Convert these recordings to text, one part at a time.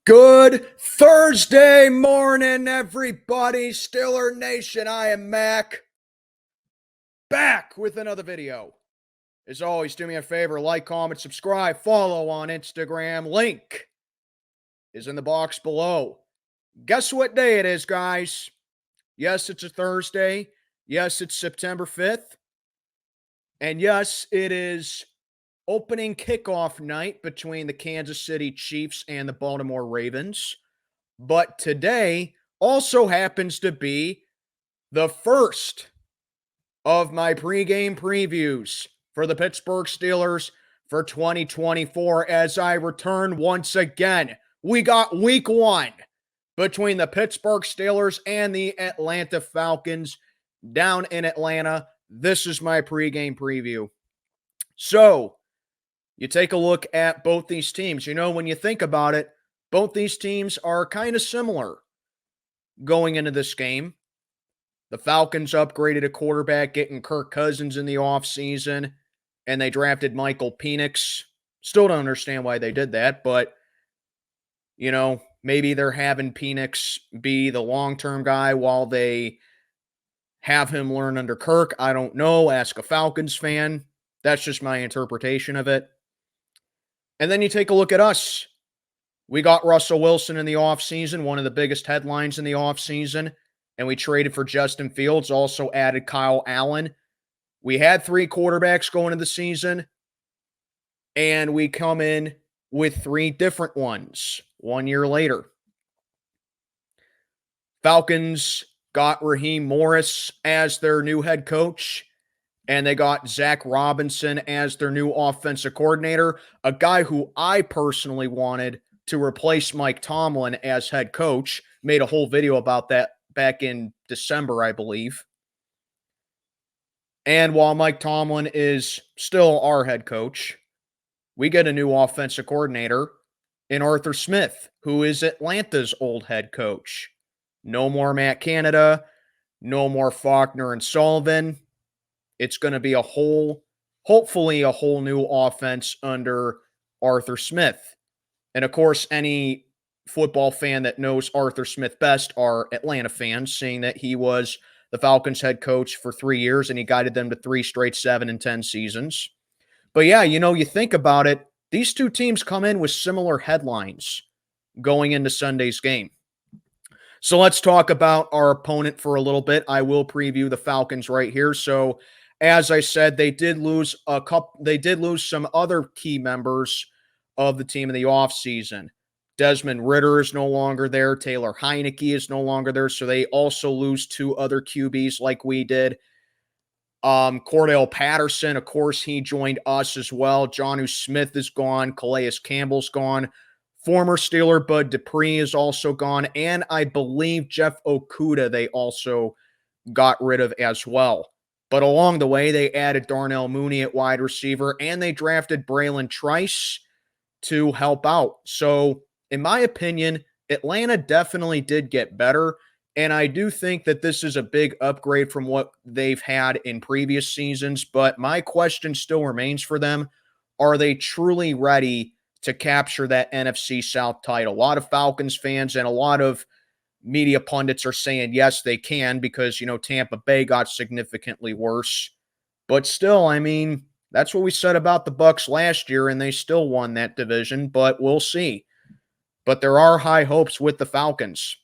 Good Thursday morning, everybody. Steeler Nation, I am Mac. Back with another video. As always, do me a favor, like, comment, subscribe, follow on Instagram. Link is in the box below. Guess what day it is, guys? Yes, it's a Thursday. Yes, it's September 5th. And yes, it is opening kickoff night between the Kansas City Chiefs and the Baltimore Ravens. But today also happens to be the first of my pregame previews for the Pittsburgh Steelers for 2024 as I return once again. We got week one between the Pittsburgh Steelers and the Atlanta Falcons down in Atlanta. This is my pregame preview. So, you take a look at both these teams. You know, when you think about it, both these teams are kind of similar going into this game. The Falcons upgraded a quarterback, getting Kirk Cousins in the offseason, and they drafted Michael Penix. Still don't understand why they did that, but, you know, maybe they're having Penix be the long-term guy while they have him learn under Kirk. I don't know. Ask a Falcons fan. That's just my interpretation of it. And then you take a look at us. We got Russell Wilson in the offseason, one of the biggest headlines in the offseason, and we traded for Justin Fields, also added Kyle Allen. We had three quarterbacks going into the season, and we come in with three different ones 1 year later. Falcons got Raheem Morris as their new head coach, and they got Zac Robinson as their new offensive coordinator, a guy who I personally wanted to replace Mike Tomlin as head coach. Made a whole video about that back in December, I believe. And while Mike Tomlin is still our head coach, we get a new offensive coordinator in Arthur Smith, who is Atlanta's old head coach. No more Matt Canada, no more Faulkner and Sullivan. It's going to be hopefully a whole new offense under Arthur Smith. And of course, any football fan that knows Arthur Smith best are Atlanta fans, seeing that he was the Falcons head coach for 3 years and he guided them to 3 straight 7-10 seasons. But yeah, you know, you think about it, these two teams come in with similar headlines going into Sunday's game. So let's talk about our opponent for a little bit. I will preview the Falcons right here. So as I said, they did lose some other key members of the team in the offseason. Desmond Ridder is no longer there. Taylor Heineke is no longer there. So they also lose 2 other QBs like we did. Cordell Patterson, of course, he joined us as well. Jonnu Smith is gone. Calais Campbell's gone. Former Steeler Bud Dupree is also gone. And I believe Jeff Okudah they also got rid of as well. But along the way, they added Darnell Mooney at wide receiver, and they drafted Braylon Trice to help out. So, in my opinion, Atlanta definitely did get better, and I do think that this is a big upgrade from what they've had in previous seasons, but my question still remains for them. Are they truly ready to capture that NFC South title? A lot of Falcons fans and a lot of media pundits are saying yes, they can because, you know, Tampa Bay got significantly worse. But still, I mean, that's what we said about the Bucs last year, and they still won that division, but we'll see. But there are high hopes with the Falcons.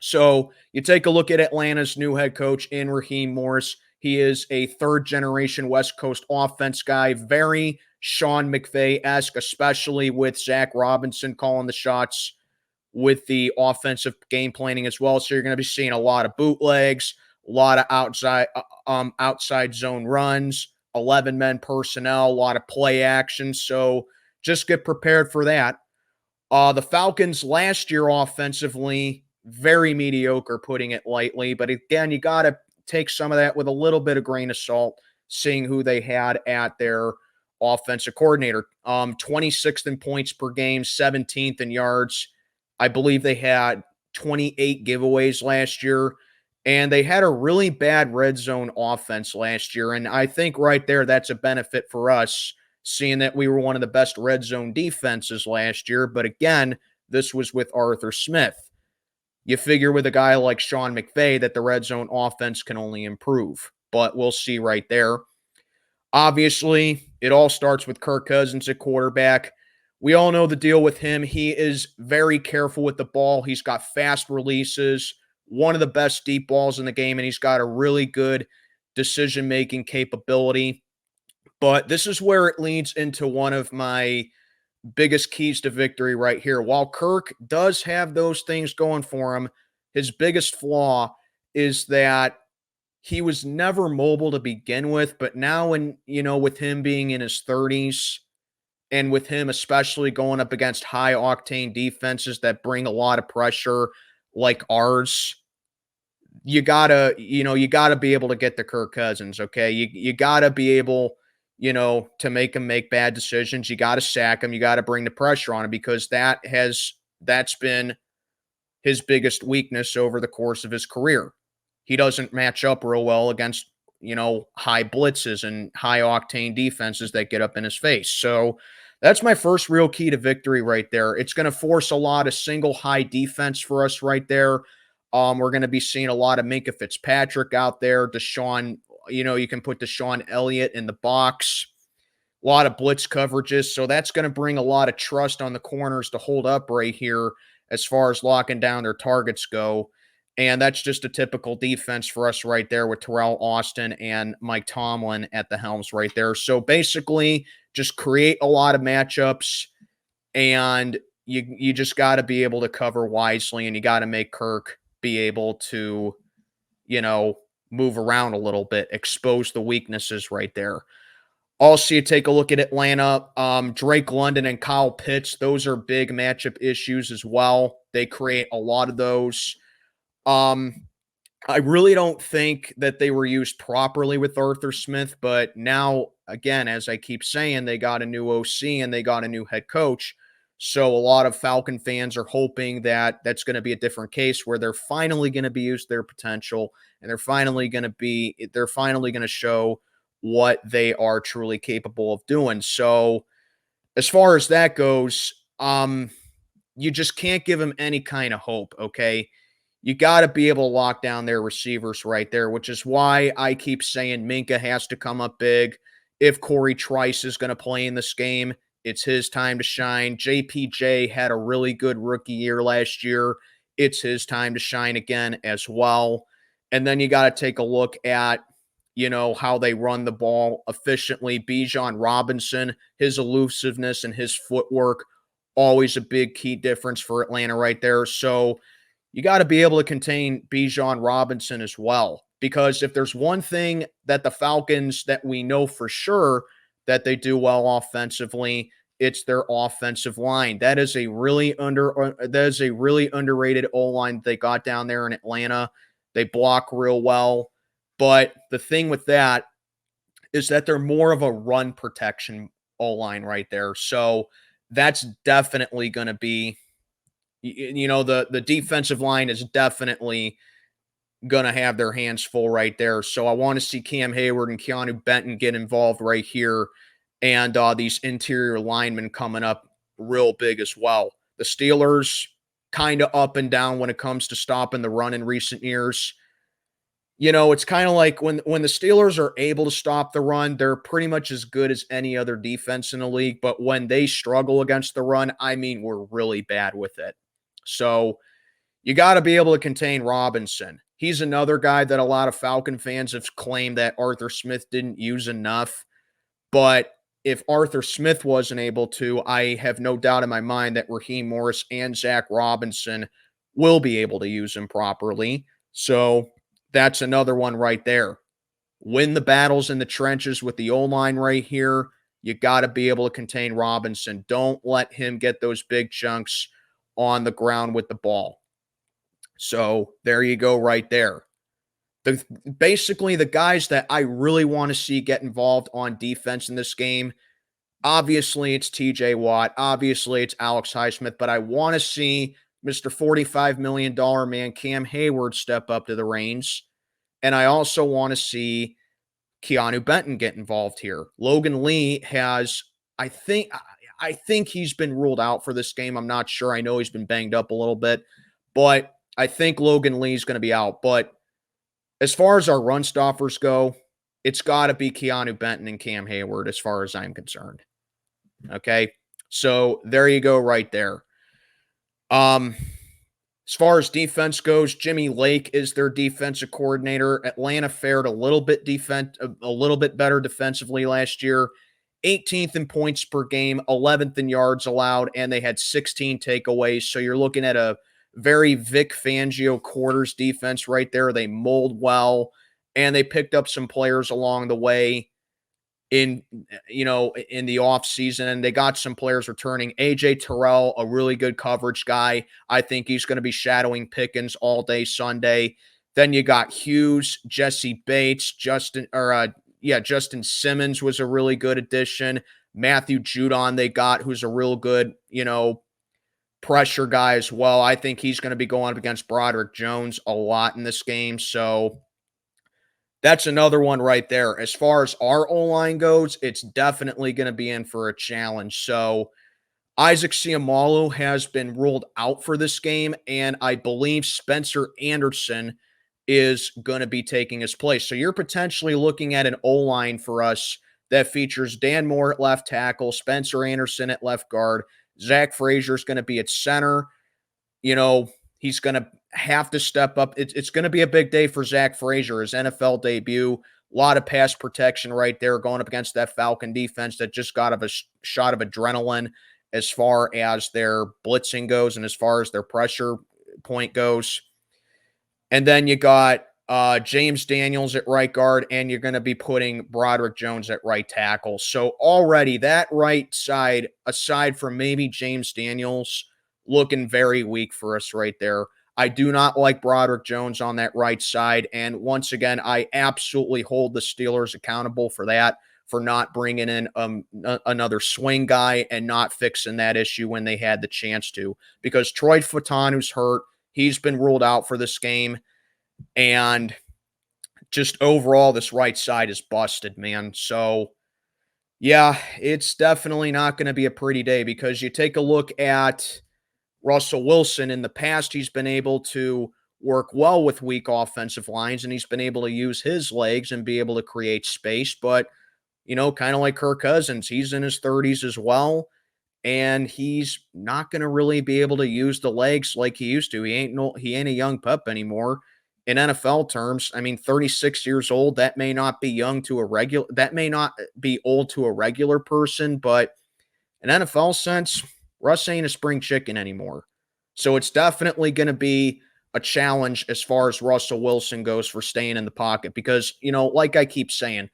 So you take a look at Atlanta's new head coach in Raheem Morris. He is a third-generation West Coast offense guy, very Sean McVay-esque, especially with Zac Robinson calling the shots with the offensive game planning as well. So you're going to be seeing a lot of bootlegs, a lot of outside zone runs, 11-men personnel, a lot of play action. So just get prepared for that. The Falcons last year offensively, very mediocre, putting it lightly. But again, you got to take some of that with a little bit of grain of salt, seeing who they had at their offensive coordinator. 26th in points per game, 17th in yards. I believe they had 28 giveaways last year, and they had a really bad red zone offense last year. And I think right there, that's a benefit for us, seeing that we were one of the best red zone defenses last year. But again, This was with Arthur Smith. You figure with a guy like Sean McVay that the red zone offense can only improve, but we'll see right there. Obviously, it all starts with Kirk Cousins at quarterback. We all know the deal with him. He is very careful with the ball. He's got fast releases, one of the best deep balls in the game, and he's got a really good decision-making capability. But this is where it leads into one of my biggest keys to victory right here. While Kirk does have those things going for him, his biggest flaw is that he was never mobile to begin with, but now with him being in his 30s and with him especially going up against high octane defenses that bring a lot of pressure like ours, you gotta be able to get to Kirk Cousins, okay? You gotta be able, to make him make bad decisions. You gotta sack him. You gotta bring the pressure on him because that's been his biggest weakness over the course of his career. He doesn't match up real well against, high blitzes and high octane defenses that get up in his face. So that's my first real key to victory right there. It's going to force a lot of single high defense for us right there. We're going to be seeing a lot of Minka Fitzpatrick out there. Deshaun, you can put Deshaun Elliott in the box. A lot of blitz coverages. So that's going to bring a lot of trust on the corners to hold up right here as far as locking down their targets go. And that's just a typical defense for us right there with Terrell Austin and Mike Tomlin at the helms right there. So basically, just create a lot of matchups, and you just got to be able to cover wisely, and you got to make Kirk be able to, move around a little bit, expose the weaknesses right there. Also, you take a look at Atlanta. Drake London and Kyle Pitts, those are big matchup issues as well. They create a lot of those. I really don't think that they were used properly with Arthur Smith, but now, again, as I keep saying, they got a new OC and they got a new head coach. So a lot of Falcon fans are hoping that that's going to be a different case where they're finally going to be used their potential and they're finally going to show what they are truly capable of doing. So as far as that goes, you just can't give them any kind of hope, okay? You got to be able to lock down their receivers right there, which is why I keep saying Minka has to come up big. If Corey Trice is going to play in this game, it's his time to shine. JPJ had a really good rookie year last year. It's his time to shine again as well. And then you got to take a look at, how they run the ball efficiently. Bijan Robinson, his elusiveness and his footwork, always a big key difference for Atlanta right there. So you got to be able to contain Bijan Robinson as well. Because if there's one thing that the Falcons that we know for sure that they do well offensively, it's their offensive line. That is a really underrated O-line they got down there in Atlanta. They block real well. But the thing with that is that they're more of a run protection O-line right there. So that's definitely going to be, the defensive line is definitely going to have their hands full right there. So I want to see Cam Hayward and Keanu Benton get involved right here, and these interior linemen coming up real big as well. The Steelers kind of up and down when it comes to stopping the run in recent years. It's kind of like when the Steelers are able to stop the run, they're pretty much as good as any other defense in the league. But when they struggle against the run, we're really bad with it. So you got to be able to contain Robinson. He's another guy that a lot of Falcon fans have claimed that Arthur Smith didn't use enough. But if Arthur Smith wasn't able to, I have no doubt in my mind that Raheem Morris and Zac Robinson will be able to use him properly. So that's another one right there. Win the battles in the trenches with the O-line right here. You got to be able to contain Robinson. Don't let him get those big chunks on the ground with the ball. So there you go right there. Basically, the guys that I really want to see get involved on defense in this game, obviously it's TJ Watt. Obviously it's Alex Highsmith. But I want to see Mr. $45 million man Cam Hayward step up to the reins. And I also want to see Keanu Benton get involved here. Logan Lee has, I I think he's been ruled out for this game. I'm not sure. I know he's been banged up a little bit, but I think Logan Lee's going to be out. But as far as our run stoppers go, it's got to be Keanu Benton and Cam Hayward as far as I'm concerned. Okay. So there you go right there. As far as defense goes, Jimmy Lake is their defensive coordinator. Atlanta fared a little bit better defensively last year. 18th in points per game, 11th in yards allowed, and they had 16 takeaways. So you're looking at a very Vic Fangio quarters defense right there. They mold well, and they picked up some players along the way in the offseason, and they got some players returning. AJ Terrell, a really good coverage guy. I think he's going to be shadowing Pickens all day Sunday. Then you got Hughes, Jesse Bates, Justin Simmons was a really good addition. Matthew Judon they got, who's a real good, pressure guy as well. I think he's going to be going up against Broderick Jones a lot in this game. So that's another one right there. As far as our O-line goes, it's definitely going to be in for a challenge. So Isaac Seumalo has been ruled out for this game, and I believe Spencer Anderson is going to be taking his place. So you're potentially looking at an O-line for us that features Dan Moore at left tackle, Spencer Anderson at left guard, Zach Frazier is going to be at center. He's going to have to step up. It's going to be a big day for Zach Frazier, his NFL debut. A lot of pass protection right there going up against that Falcon defense that just got a shot of adrenaline as far as their blitzing goes and as far as their pressure point goes. And then you got James Daniels at right guard, and you're going to be putting Broderick Jones at right tackle. So already that right side, aside from maybe James Daniels, looking very weak for us right there. I do not like Broderick Jones on that right side. And once again, I absolutely hold the Steelers accountable for that, for not bringing in another swing guy and not fixing that issue when they had the chance to. Because Troy Fautanu's hurt. He's been ruled out for this game. And just overall, this right side is busted, man. So, yeah, it's definitely not going to be a pretty day, because you take a look at Russell Wilson. In the past, he's been able to work well with weak offensive lines, and he's been able to use his legs and be able to create space. But, kind of like Kirk Cousins, he's in his 30s as well, and he's not going to really be able to use the legs like he used to. He ain't a young pup anymore. In NFL terms, 36 years old, that may not be old to a regular person, but in NFL sense, Russ ain't a spring chicken anymore. So it's definitely going to be a challenge as far as Russell Wilson goes for staying in the pocket, because, like I keep saying,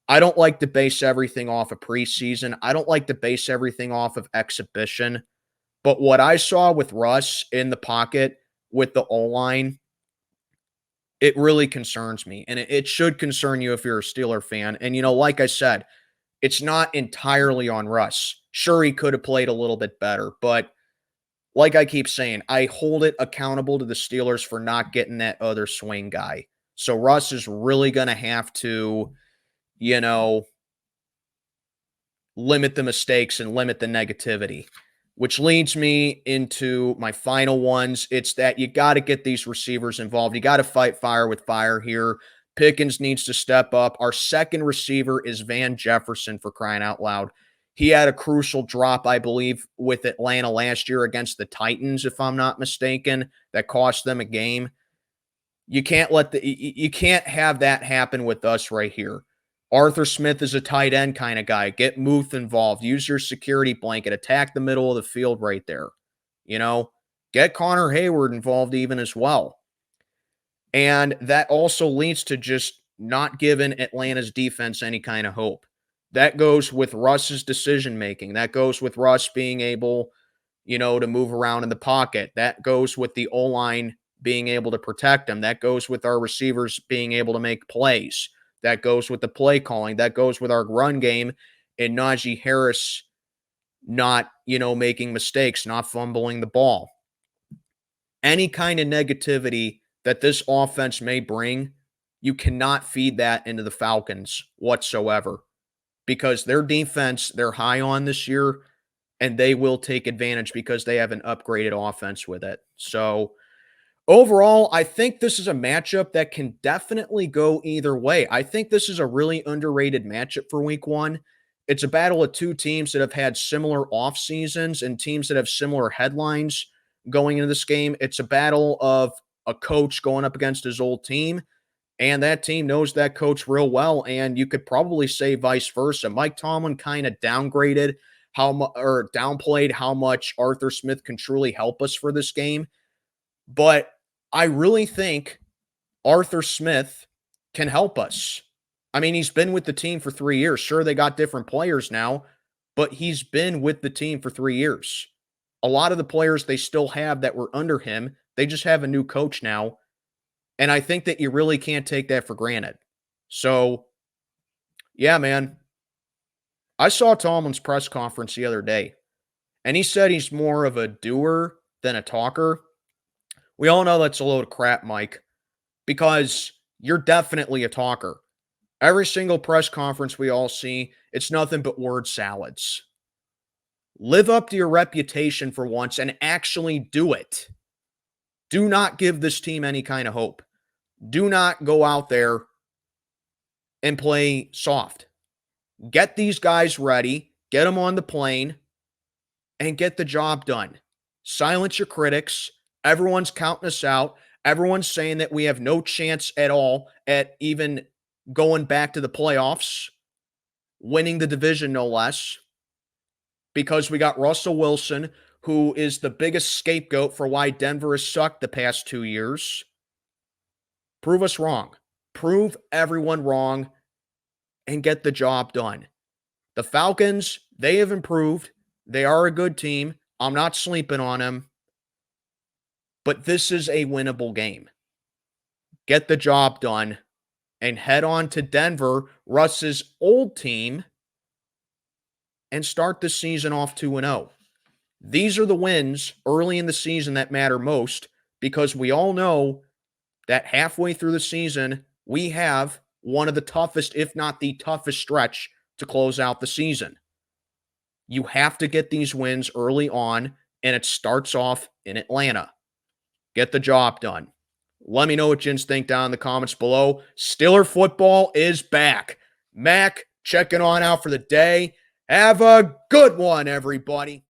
I don't like to base everything off of preseason. I don't like to base everything off of exhibition. But what I saw with Russ in the pocket with the O-line, it really concerns me. And it should concern you if you're a Steeler fan. And, like I said, it's not entirely on Russ. Sure, he could have played a little bit better, but like I keep saying, I hold it accountable to the Steelers for not getting that other swing guy. So Russ is really going to have to, limit the mistakes and limit the negativity, which leads me into my final ones. It's that you got to get these receivers involved. You got to fight fire with fire here. Pickens needs to step up. Our second receiver is Van Jefferson, for crying out loud. He had a crucial drop, I believe, with Atlanta last year against the Titans, if I'm not mistaken, that cost them a game. You can't have that happen with us right here. Arthur Smith is a tight end kind of guy. Get Muth involved. Use your security blanket. Attack the middle of the field right there. Get Connor Hayward involved even as well. And that also leads to just not giving Atlanta's defense any kind of hope. That goes with Russ's decision-making. That goes with Russ being able, to move around in the pocket. That goes with the O-line being able to protect him. That goes with our receivers being able to make plays. That goes with the play calling. That goes with our run game and Najee Harris not, making mistakes, not fumbling the ball. Any kind of negativity that this offense may bring, you cannot feed that into the Falcons whatsoever, because their defense, they're high on this year. and they will take advantage because they have an upgraded offense with it. So overall, I think this is a matchup that can definitely go either way. I think this is a really underrated matchup for week one. It's a battle of two teams that have had similar off seasons and teams that have similar headlines going into this game. It's a battle of a coach going up against his old team, and that team knows that coach real well. And you could probably say vice versa. Mike Tomlin kind of downgraded or downplayed how much Arthur Smith can truly help us for this game. But I really think Arthur Smith can help us. I mean, he's been with the team for 3 years. Sure, they got different players now, but he's been with the team for 3 years. A lot of the players they still have that were under him, they just have a new coach now. And I think that you really can't take that for granted. So, yeah, man. I saw Tomlin's press conference the other day, and he said he's more of a doer than a talker. We all know that's a load of crap, Mike, because you're definitely a talker. Every single press conference we all see, it's nothing but word salads. Live up to your reputation for once and actually do it. Do not give this team any kind of hope. Do not go out there and play soft. Get these guys ready, get them on the plane, and get the job done. Silence your critics. Everyone's counting us out. Everyone's saying that we have no chance at all at even going back to the playoffs, winning the division no less, because we got Russell Wilson, who is the biggest scapegoat for why Denver has sucked the past 2 years. Prove us wrong. Prove everyone wrong and get the job done. The Falcons, they have improved. They are a good team. I'm not sleeping on them. But this is a winnable game. Get the job done and head on to Denver, Russ's old team, and start the season off 2-0. These are the wins early in the season that matter most, because we all know that halfway through the season, we have one of the toughest, if not the toughest stretch to close out the season. You have to get these wins early on, and it starts off in Atlanta. Get the job done. Let me know what yinz think down in the comments below. Steeler football is back. Mac checking on out for the day. Have a good one, everybody.